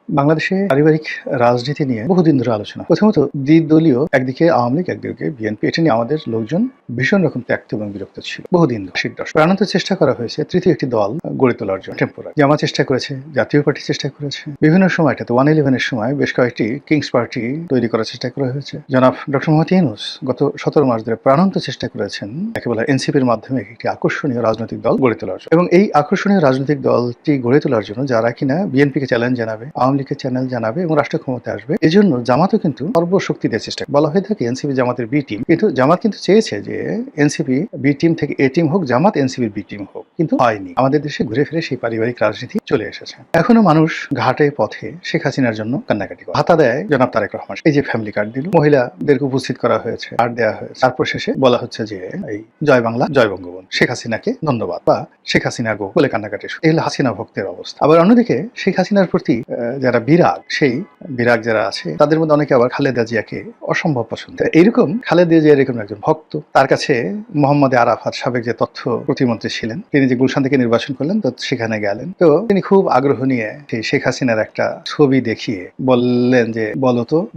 বাংলাদেশে পারিবারিক রাজনীতি নিয়ে বহুদিন ধরে আলোচনা। প্রথমত দ্বিদলীয়, একদিকে আওয়ামী লীগ, একদিকে বিএনপি। এটা নিয়ে আমাদের লোকজন ভীষণ রকম ত্যক্ত এবং বিরক্ত ছিল বহুদিন ধরে। ৮০ দশক প্রাণান্ত চেষ্টা করা হয়েছে তৃতীয় একটি দল গড়ে তোলার জন্য। টেম্পোরারি জামাত চেষ্টা করেছে, জাতীয় পার্টি চেষ্টা করেছে, বিভিন্ন সময়টাতে 111-এর সময় বেশ কয়েকটি কিংস পার্টি তৈরি করার চেষ্টা করা হয়েছে। জনাব ডক্টর মোহাম্মদ ইউনূস গত ১৭ মাস ধরে প্রাণান্ত চেষ্টা করেছেন একেবারে এনসিপির মাধ্যমে একটি আকর্ষণীয় রাজনৈতিক দল গড়ে তোলার জন্য। এবং এই আকর্ষণীয় রাজনৈতিক দলটি গড়ে তোলার জন্য যারা কিনা বিএনপিকে চ্যালেঞ্জ জানাবে, আওয়ামী লীগকে চ্যালেঞ্জ জানাবে এবং রাষ্ট্র ক্ষমতায় আসবে, এজন্য জামাতও কিন্তু সর্বশক্তি দিয়ে চেষ্টা বলা হয়ে থাকে এনসিপি জামাতের বি টিম। কিন্তু জামাত কিন্তু চেয়েছে যে এনসিপি বি টিম থেকে এ টিম হোক, জামাত এনসিপির বি টিম হোক, কিন্তু হয়নি। আমাদের দেশে ঘুরে ফিরে সেই পারিবারিক রাজনীতি চলে এসেছে। এখনো মানুষ ঘাটে পথে শেখ হাসিনার জন্য কান্নাকাটি করে। ভাতা দেয় জনাব তারেক রহমান, এই যে ফ্যামিলি কার্ড দিল, মহিলাদেরকে উপস্থিত করা হয়েছে, কার্ড দেওয়া হয়েছে, তারপর শেষে বলা হচ্ছে যে এই জয় বাংলা, জয় বঙ্গবন্ধু, শেখ হাসিনাকে ধন্যবাদ বা শেখ হাসিনা গো বলে কান্নাকাটি। এই হলো হাসিনা ভক্তের অবস্থা। আবার অন্যদিকে শেখ হাসিনার প্রতি যারা বিরাগ, সেই বিরাগ যারা আছে তাদের মধ্যে অনেকে আবার খালেদা জিয়াকে অসম্ভব পছন্দ। এইরকম খালেদা জিয়ার এরকম একজন ভক্ত, তার কাছে মোহাম্মদ আরাফাত সাবেক যে তথ্য প্রতিমন্ত্রী ছিলেন, তিনি যে গুলশান থেকে নির্বাচন করলেন, তো সেখানে গেলেন, তো তিনি খুব আগ্রহ নিয়ে সেই শেখ হাসিনার একটা ছবি দেখিয়ে বললেন যে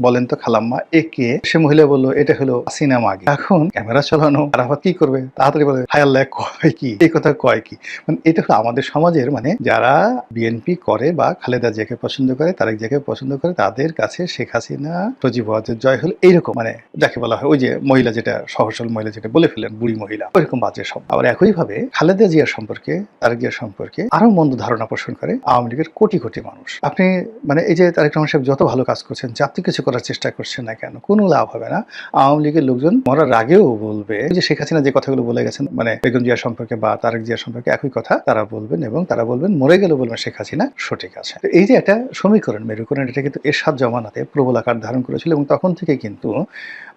বলেন তো খালাম্মা একে। সে মহিলা বলল এটা হলো হাসিনা মাগি। এখন ক্যামেরা চালানো, আরাফাত কি করবে, তাড়াতাড়ি বলে হায় আল্লাহ কয় কি, এই কথা কয় কি। মানে এটা হলো আমাদের সমাজের, মানে যারা বিএনপি করে বা খালেদা জিয়াকে পছন্দ করে, তারেক জিয়াকে পছন্দ করে, তাদের কাছে শেখ হাসিনা সজীব ওয়াজেদ জয় হলো এইরকম, মানে যাকে বলা হয় ওই যে মহিলা যেটা সহসল মহিলা যেটা বলে ফেলেন বুড়ি মহিলা, ওইরকম বাজে সব। আবার একইভাবে খালেদা জিয়ার সম্পর্কে, তারেক জিয়ার সম্পর্কে আরো মন্দ ধারণা পোষণ করে আওয়ামী লীগের কোটি কোটি মানুষ। আপনি মানে এই যে তারেক রহমান সাহেব যত ভালো কাজ করছেন, যত কিছু করার চেষ্টা করছেন না কেন, কোনো লাভ হবে না। আওয়ামী লীগের লোকজন মরার আগেও বলবে যে শেখ হাসিনা যে কথাগুলো বলে গেছেন, মানে বেগম জিয়া সম্পর্কে বা তারেক জিয়া সম্পর্কে একই কথা তারা বলবেন, এবং তারা বলবেন মরে গেলেও বলবেন শেখ হাসিনা সঠিক আছে। এই যে একটা সমীকরণ, মেরুকরণ, এটা কিন্তু এরশাদ জমানাতে প্রবল আকার ধারণ করেছিল, এবং তখন থেকে কিন্তু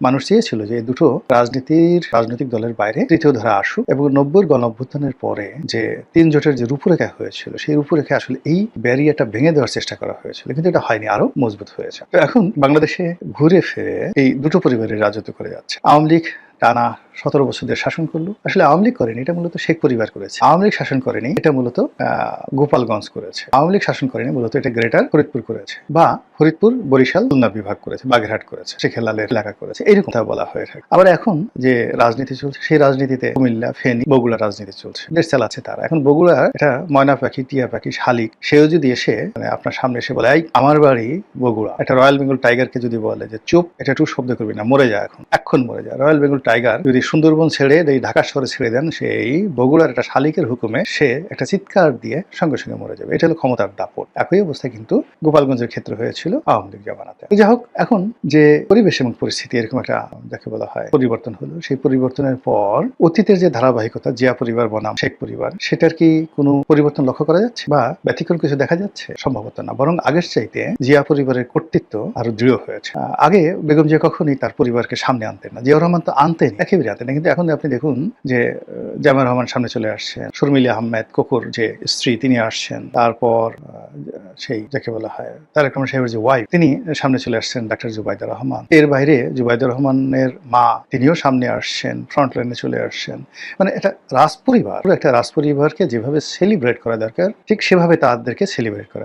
মানুষ চেয়েছিল যে দুটো রাজনৈতিক দলের বাইরে তৃতীয় ধারা আসুক, এবং ৯০-র গণঅভ্যুত্থানের পরে যে ৩ জোটের যে রূপরেখা হয়েছিল, সেই রূপরেখা আসলে এই ব্যারিয়ারটা ভেঙে দেওয়ার চেষ্টা করা হয়েছিল, কিন্তু এটা হয়নি, আরো মজবুত হয়েছে। তো এখন বাংলাদেশে ঘুরে ফিরে এই দুটো পরিবারের রাজত্ব করে যাচ্ছে। আওয়ামী লীগ টানা ১৭ বছর ধরে শাসন করলো। আসলে আওয়ামী লীগ করেনি, এটা মূলত শেখ পরিবার করেছে। আওয়ামী লীগ শাসন করেনি, এটা মূলত গোপালগঞ্জ করেছে। আওয়ামী লীগ শাসন করেনি, মূলত এটা গ্রেটার ফরিদপুর করেছে, বা ফরিদপুর, বরিশাল, খুলনা বিভাগ করেছে, বাগেরহাট করেছে, শেখেলালের এলাকা করেছে, এরকম কথা বলা হয়ে থাকে। আবার এখন যে রাজনীতি চলছে, সেই রাজনীতিতে কুমিল্লা, ফেনী, বগুড়া রাজনীতি চলছে, দেশ চালাচ্ছে তারা। এখন বগুড়ার এটা ময়না পাখি, টিয়া পাখি, শালিক, সেও যদি এসে মানে আপনার সামনে এসে বলে এই আমার বাড়ি বগুড়া, একটা রয়্যাল বেঙ্গল টাইগারকে যদি বলে যে চুপ, এটা একটু শব্দ করবি না, মরে যায়, এখন মরে যায়। রয়্যাল বেঙ্গল টাইগার যদি সুন্দরবন ছেড়ে এই ঢাকা শহরে ছেড়ে দেন, সেই বগুড়ার একটা শালিকের হুকুমে সে একটা চিৎকার দিয়ে সঙ্গে সঙ্গে মরে যাবে। এটা হলো ক্ষমতার দাপট। একই অবস্থা কিন্তু গোপালগঞ্জের ক্ষেত্রে হয়েছিল আওয়ামী লীগ জামানাতে। যাই হোক, এখন যে পরিবেশ এবং পরিস্থিতি এরকম একটা যাকে বলা হয় পরিবর্তন হলো, সেই পরিবর্তনের পর অতীতের যে ধারাবাহিকতা, জিয়া পরিবার বনাম শেখ পরিবার, সেটার কি কোনো পরিবর্তন লক্ষ্য করা যাচ্ছে বা ব্যতিক্রম কিছু দেখা যাচ্ছে? সম্ভবত না, বরং আগের চাইতে জিয়া পরিবারের কর্তৃত্ব আরো দৃঢ় হয়েছে। আগে বেগম জিয়া কখনোই তার পরিবারকে সামনে আনতেন না, জিয়াউর রহমান তো আনতেন, একেবারে আনতেন না, কিন্তু এখন আপনি দেখুন যে জামাল রহমান সামনে চলে আসছেন, শর্মিলা আহমেদ কোকর যে স্ত্রী তিনি আসছেন, তারপর সেই যাকে বলা হয় তারেক রহমান সাহেবের যে ওয়াইফ, তিনি সামনে চলে আসছেন, ডাক্তার জুবাইদা রহমান। এর বাইরে জুবাইদা রহমানের মা, তিনিও সামনে আসছেন, ফ্রন্ট লাইনে চলে আসছেন। মানে এটা রাজপরিবার, একটা রাজপরিবারকে যেভাবে সেলিব্রেট করা দরকার, ঠিক সেভাবে তাদেরকে সেলিব্রেট করা